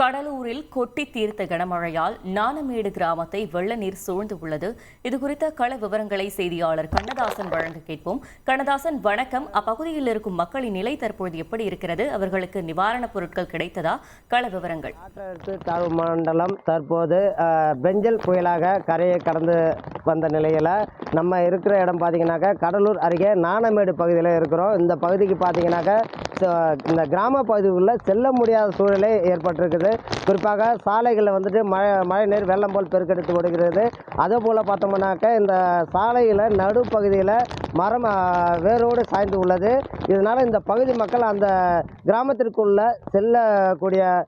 கடலூரில் கொட்டி தீர்த்த கனமழையால் நானமேடு கிராமத்தை வெள்ள நீர் சூழ்ந்து உள்ளது. இதுகுறித்த கள விவரங்களை செய்தியாளர் கண்ணதாசன் வழங்க கேட்போம். கண்ணதாசன், வணக்கம். அப்பகுதியில் இருக்கும் மக்களின் நிலை தற்போது எப்படி இருக்கிறது? அவர்களுக்கு நிவாரணப் பொருட்கள் கிடைத்ததா? கள விவரங்கள். காற்றழுத்த தாழ்வு மண்டலம் தற்போது பெஞ்சல் புயலாக கரையை கடந்து வந்த நிலையில் நம்ம இருக்கிற இடம் பார்த்தீங்கன்னாக்கா கடலூர் அருகே நானமேடு பகுதியில் இருக்கிறோம். இந்த பகுதிக்கு பார்த்தீங்கன்னாக்கா இந்த கிராம பகுதிகளில் செல்ல முடியாத சூழ்நிலை ஏற்பட்டிருக்குது. குறிப்பாக சாலைகளில் வந்துட்டு மழை நீர் வெள்ளம் போல் பெருக்கெடுத்து ஓடுகிறது. அதே போல் பார்த்தோம்னாக்கா இந்த சாலையில் நடுப்பகுதியில் மரம் வேரோடு சாய்ந்து உள்ளது. இதனால் இந்த பகுதி மக்கள் அந்த கிராமத்திற்குள்ள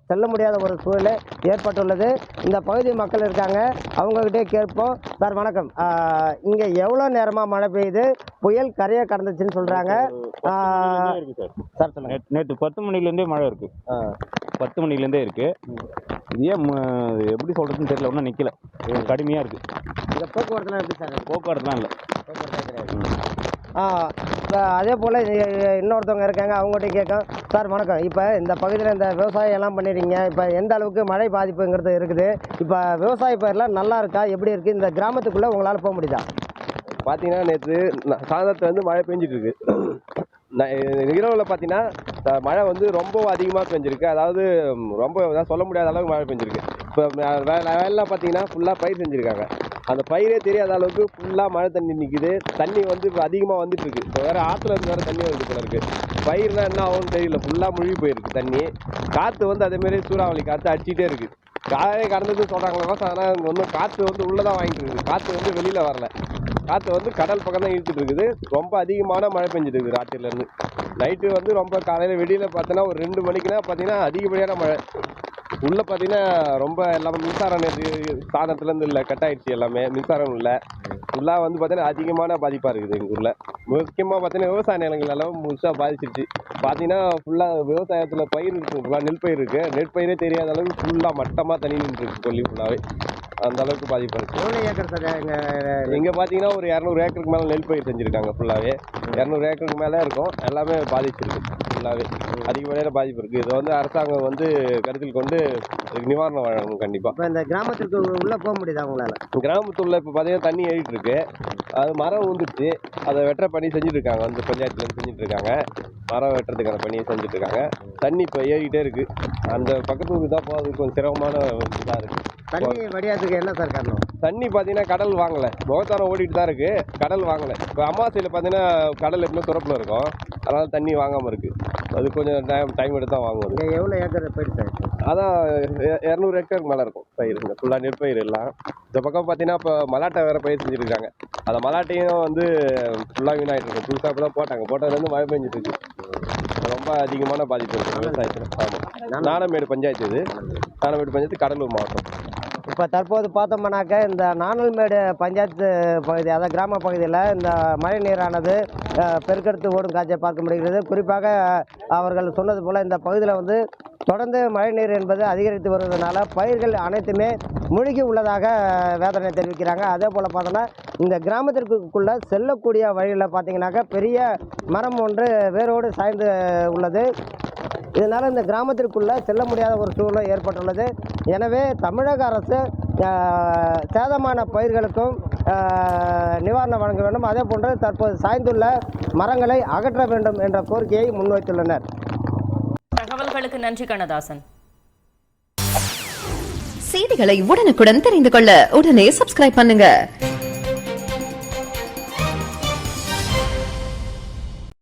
செல்ல முடியாத ஒரு சூழ்நிலை ஏற்பட்டுள்ளது. இந்த பகுதி மக்கள் இருக்காங்க, அவங்ககிட்டே கேட்போம். சார் வணக்கம், இங்கே எவ்வளோ நேரமாக மழை பெய்யுது? புயல் கரையை கடந்துச்சுன்னு சொல்கிறாங்க. சார் நேற்று 10 மணிலேருந்தே மழை இருக்கு. 10 மணிலேருந்தே இருக்கு. ஏன் எப்படி சொல்றதுன்னு தெரியல, ஒன்றும் நிற்கல, கடுமையாக இருக்கு. இந்த போக்குவரத்துலாம் எப்படி சார்? போக்குவரத்துலாம் இல்லை. அதே போல் இன்னொருத்தவங்க இருக்காங்க, அவங்ககிட்ட கேட்கும். சார் வணக்கம், இப்போ இந்த பகுதியில் இந்த விவசாயம் எல்லாம் பண்ணிடுறீங்க, இப்போ எந்த அளவுக்கு மழை பாதிப்புங்கிறது இருக்குது? இப்போ விவசாய பயிரெலாம் நல்லா இருக்கா, எப்படி இருக்குது? இந்த கிராமத்துக்குள்ளே உங்களால் போக முடியுதா? பார்த்தீங்கன்னா நேற்று சாயந்தரத்தில் வந்து மழை பெஞ்சிட்டு இருக்கு. இரவில் பார்த்தீங்கன்னா மழை வந்து ரொம்ப அதிகமாக பெஞ்சிருக்கு. அதாவது ரொம்ப சொல்ல முடியாத அளவுக்கு மழை பெஞ்சிருக்கு. இப்போ வயல்லாம் பார்த்தீங்கன்னா ஃபுல்லாக பயிர் செஞ்சுருக்காங்க. அந்த பயிரே தெரியாத அளவுக்கு ஃபுல்லாக மழை தண்ணி நிற்கிது. தண்ணி வந்து இப்போ அதிகமாக வந்துட்டு இருக்கு. இப்போ வேறு ஆற்றுல இருந்து வேறு தண்ணி வந்து போல இருக்குது. பயிர்னால் என்ன ஆகும்னு தெரியல, ஃபுல்லாக முழுகி போயிருக்கு தண்ணி. காற்று வந்து அதேமாரி சூறாவளி காற்று அடிச்சிட்டே இருக்குது. காலையே கடந்தது சொல்கிறாங்களா, ஆனால் ஒன்றும் காற்று வந்து உள்ளே தான் வாங்கிட்டு இருக்குது. காற்று வந்து வெளியில் வரல. காற்று வந்து கடல் பக்கம் தான் இழுத்துட்டு இருக்குது. ரொம்ப அதிகமான மழை பெஞ்சிட்டு இருக்குது ராத்திரிலேருந்து. நைட்டு வந்து ரொம்ப காலையில் வெளியில் பார்த்தோன்னா ஒரு 2 மணிக்குனா பார்த்தீங்கன்னா அதிகப்படியான மழை. உள்ளே பார்த்தீங்கன்னா ரொம்ப எல்லாமே மின்சாரம் நேற்று சாதனத்துலேருந்து இல்லை, கட் ஆகிடுச்சு எல்லாமே. மின்சாரம் இல்லை. ஃபுல்லாக வந்து பார்த்தீங்கன்னா அதிகமான பாதிப்பாக இருக்குது எங்கள் ஊரில். முக்கியமாக பார்த்தீங்கன்னா விவசாய நிலங்கள் எல்லாம் முழுசாக பாதிச்சிருச்சு. பார்த்தீங்கன்னா ஃபுல்லாக விவசாயத்தில் பயிர் இருக்குது, ஃபுல்லாக நெல் பயிர் இருக்குது. நெற்பயிரே தெரியாத அளவுக்கு ஃபுல்லாக மட்டமாக தண்ணி நின்றுருக்கு கொல்லி ஃபுல்லாகவே. அந்த அளவுக்கு பாதிப்பு இருக்குது. எவ்வளோ ஏக்கர் சார்? இங்கே பார்த்தீங்கன்னா ஒரு 200 ஏக்கருக்கு மேலே நெல் பயிர் செஞ்சுருக்காங்க. ஃபுல்லாகவே 200 ஏக்கருக்கு மேலே இருக்கும். எல்லாமே பாதிச்சிருக்கு. ஃபுல்லாகவே அதிகப்படியான பாதிப்பு இருக்குது. இதை வந்து அரசாங்கம் வந்து கருத்தில் கொண்டு நிவாரணம் வழங்கணும் கண்டிப்பாக. இப்போ இந்த கிராமத்திற்கு உள்ளே போக முடியுதா உங்களால்? கிராமத்துள்ள இப்போ பார்த்தீங்கன்னா தண்ணி ஏறிட்டு இருக்கு. அது மரம் வந்துடுச்சு, அதை வெட்டுற பணி செஞ்சுட்டு இருக்காங்க. வந்து பஞ்சாயத்துல செஞ்சுட்டு இருக்காங்க. மரம் வெட்டுறதுக்கான பணியை செஞ்சுட்டு இருக்காங்க. தண்ணி இப்போ ஏறிட்டே இருக்கு. அந்த பக்கத்துக்கு தான் போகிறது கொஞ்சம் சிரமமான இதாக இருக்குது. தண்ணி வடியாதுக்கு என்ன சார் காரணம்? தண்ணி பார்த்தீங்கன்னா கடல் வாங்கலை, முகத்தாரம் ஓடிட்டு தான் இருக்குது, கடல் வாங்கலை. இப்போ அமாவாசையில் பார்த்தீங்கன்னா கடல் எப்பவுமே துறப்பில் இருக்கும், அதனால் தண்ணி வாங்காமல் இருக்குது. அது கொஞ்சம் டைம் எடுத்து தான் வாங்குவோம். இங்கே எவ்வளோ ஏக்கர் பயிர் சார்? அதான் 200 ஏக்கருக்கு மேலே இருக்கும் பயிர். இந்த ஃபுல்லாக நெற்பயிர் எல்லாம். இந்த பக்கம் பார்த்தீங்கன்னா இப்போ மலாட்டை வேறு பயிர் செஞ்சுருக்காங்க. அந்த மலாட்டையும் வந்து ஃபுல்லாக வீணாகிட்டு இருக்கும். புதுசாக இப்போ தான் போட்டாங்க. போட்டதுலேருந்து மழை பெஞ்சிட்டு இருக்கு. ரொம்ப அதிகமான பாதிப்பு இருக்குது விவசாயத்தில். ஆமாம், நானமேடு பஞ்சாயத்து. இது நானமேடு பஞ்சாயத்து, கடலூர் மாவட்டம். இப்போ தற்போது பார்த்தோம்னாக்கா இந்த நானல்மேடு பஞ்சாயத்து பகுதி, அதாவது கிராம பகுதியில் இந்த மழை நீரானது பெருக்கெடுத்து ஓடும் காட்சியை பார்க்க முடிகிறது. குறிப்பாக அவர்கள் சொன்னது போல் இந்த பகுதியில் வந்து தொடர்ந்து மழை நீர் என்பது அதிகரித்து வருவதனால பயிர்கள் அனைத்துமே மூழ்கி உள்ளதாக வேதனை தெரிவிக்கிறாங்க. அதே போல் பார்த்தோன்னா இந்த கிராமத்திற்குள்ளே செல்லக்கூடிய வழியில் பார்த்தீங்கன்னாக்கா பெரிய மரம் ஒன்று வேரோடு சாய்ந்து உள்ளது. இதனால் இந்த கிராமத்திற்குள்ளே செல்ல முடியாத ஒரு சூழ்நிலை ஏற்பட்டுள்ளது. எனவே தமிழக அரசு சேதமான பயிர்களுக்கும் நிவாரணம் வழங்க வேண்டும். அதே போன்று தற்போது சாய்ந்துள்ள மரங்களை அகற்ற வேண்டும் என்ற கோரிக்கையை முன்வைத்துள்ளனர். தகவல்களுக்கு நன்றி கண்ணதாசன். செய்திகளை உடனுக்குடன் தெரிந்து கொள்ள உடனே சப்ஸ்கிரைப் பண்ணுங்க.